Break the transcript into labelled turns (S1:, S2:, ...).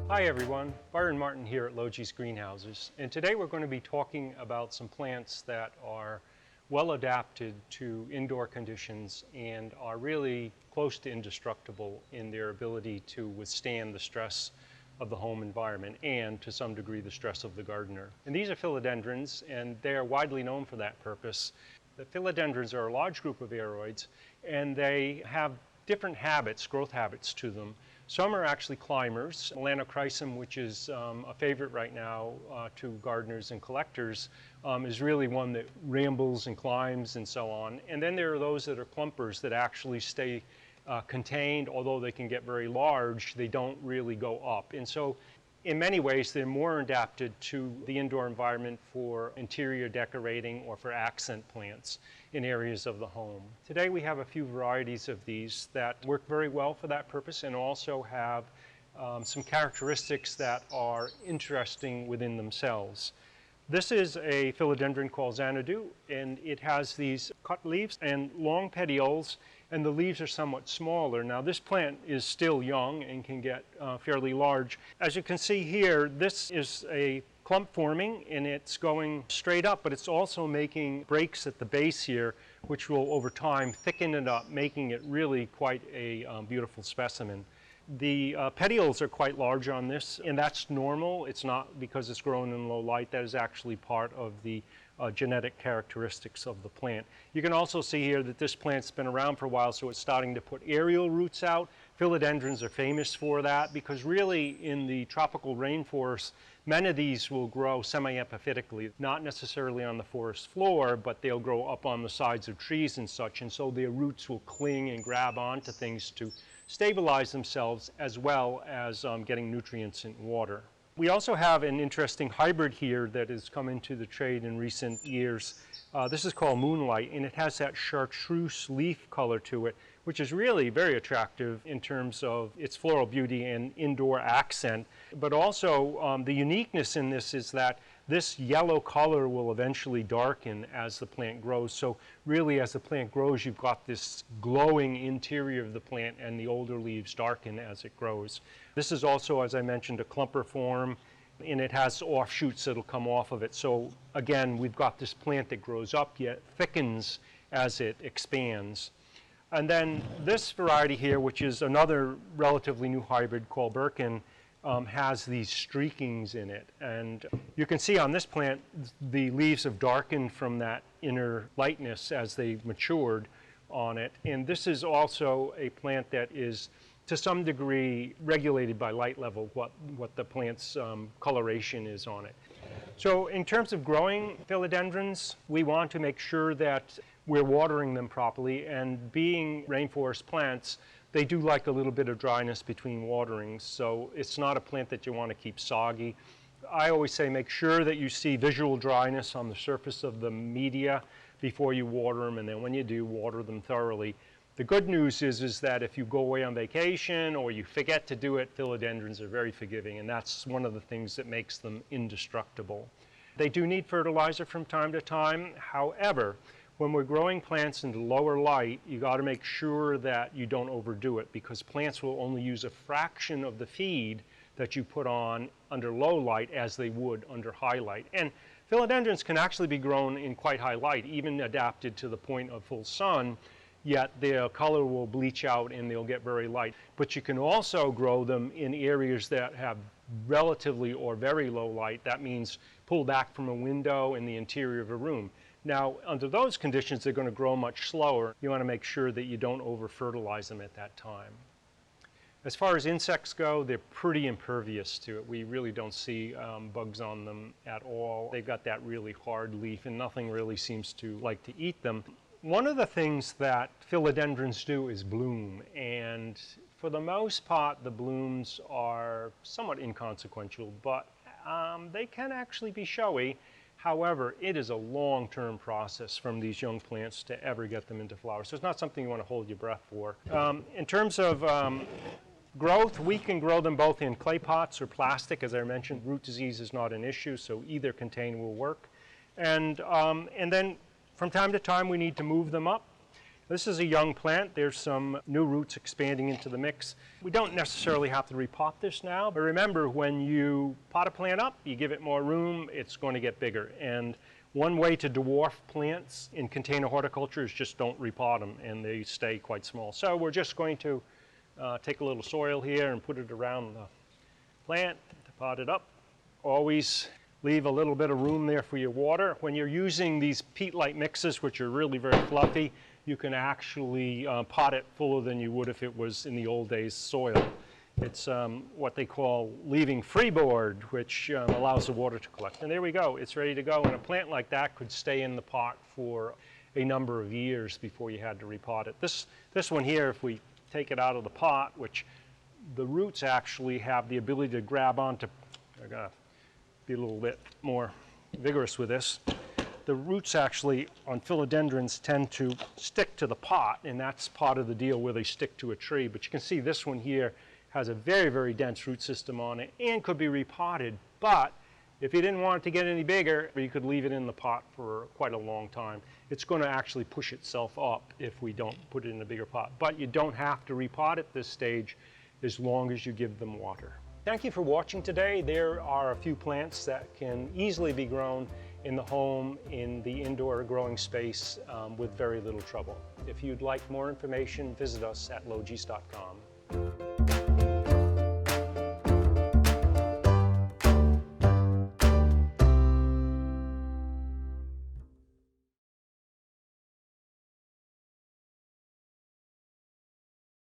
S1: Hi everyone, Byron Martin here at Logee's Greenhouses, and today we're going to be talking about some plants that are well adapted to indoor conditions and are really close to indestructible in their ability to withstand the stress of the home environment and to some degree the stress of the gardener. And these are philodendrons, and they are widely known for that purpose. The philodendrons are a large group of aroids, and they have different habits, growth habits to them. Some are actually climbers. Melanochrysum, which is a favorite right now to gardeners and collectors, is really one that rambles and climbs and so on. And then there are those that are clumpers that actually stay contained, although they can get very large, they don't really go up. And so in many ways, they're more adapted to the indoor environment for interior decorating or for accent plants in areas of the home. Today we have a few varieties of these that work very well for that purpose and also have some characteristics that are interesting within themselves. This is a philodendron called Xanadu, and it has these cut leaves and long petioles, and the leaves are somewhat smaller. Now this plant is still young and can get fairly large. As you can see here, this is a clump forming, and it's going straight up, but it's also making breaks at the base here, which will over time thicken it up, making it really quite a beautiful specimen. The petioles are quite large on this, and that's normal. It's not because it's grown in low light. That is actually part of the genetic characteristics of the plant. You can also see here that this plant's been around for a while, so it's starting to put aerial roots out. Philodendrons are famous for that because really in the tropical rainforest, many of these will grow semi-epiphytically, not necessarily on the forest floor, but they'll grow up on the sides of trees and such, and so their roots will cling and grab onto things to stabilize themselves as well as getting nutrients and water. We also have an interesting hybrid here that has come into the trade in recent years. This is called Moonlight, and it has that chartreuse leaf color to it, which is really very attractive in terms of its floral beauty and indoor accent. But also the uniqueness in this is that this yellow color will eventually darken as the plant grows. So really as the plant grows, you've got this glowing interior of the plant, and the older leaves darken as it grows. This is also, as I mentioned, a clumper form, and it has offshoots that'll come off of it. So again, we've got this plant that grows up yet thickens as it expands. And then this variety here, which is another relatively new hybrid called Birkin, has these streakings in it. And you can see on this plant, the leaves have darkened from that inner lightness as they matured on it. And this is also a plant that is to some degree regulated by light level, what the plant's coloration is on it. So in terms of growing philodendrons, we want to make sure that we're watering them properly, and being rainforest plants, they do like a little bit of dryness between waterings, so it's not a plant that you want to keep soggy. I always say make sure that you see visual dryness on the surface of the media before you water them, and then when you do, water them thoroughly. The good news is that if you go away on vacation or you forget to do it, philodendrons are very forgiving, and that's one of the things that makes them indestructible. They do need fertilizer from time to time. However, when we're growing plants into lower light, you got to make sure that you don't overdo it, because plants will only use a fraction of the feed that you put on under low light as they would under high light. And philodendrons can actually be grown in quite high light, even adapted to the point of full sun, yet their color will bleach out and they'll get very light. But you can also grow them in areas that have relatively or very low light. That means pull back from a window in the interior of a room. Now, under those conditions, they're going to grow much slower. You want to make sure that you don't over-fertilize them at that time. As far as insects go, they're pretty impervious to it. We really don't see bugs on them at all. They've got that really hard leaf, and nothing really seems to like to eat them. One of the things that philodendrons do is bloom, and for the most part, the blooms are somewhat inconsequential, but they can actually be showy. However, it is a long-term process from these young plants to ever get them into flowers. So it's not something you want to hold your breath for. In terms of growth, we can grow them both in clay pots or plastic. As I mentioned, root disease is not an issue, so either container will work. And then from time to time, we need to move them up. This is a young plant. There's some new roots expanding into the mix. We don't necessarily have to repot this now, but remember, when you pot a plant up, you give it more room, it's going to get bigger. And one way to dwarf plants in container horticulture is just don't repot them, and they stay quite small. So we're just going to take a little soil here and put it around the plant to pot it up. Always leave a little bit of room there for your water. When you're using these peat-like mixes, which are really very fluffy, you can actually pot it fuller than you would if it was in the old days soil. It's what they call leaving freeboard, which allows the water to collect. And there we go, it's ready to go. And a plant like that could stay in the pot for a number of years before you had to repot it. This one here, if we take it out of the pot, which the roots actually have the ability to grab onto, I'm gonna be a little bit more vigorous with this. The roots actually on philodendrons tend to stick to the pot, and that's part of the deal where they stick to a tree. But you can see this one here has a very, very dense root system on it and could be repotted. But if you didn't want it to get any bigger, you could leave it in the pot for quite a long time. It's going to actually push itself up if we don't put it in a bigger pot. But you don't have to repot at this stage as long as you give them water. Thank you for watching today. There are a few plants that can easily be grown in the home, in the indoor growing space with very little trouble. If you'd like more information, visit us at logees.com.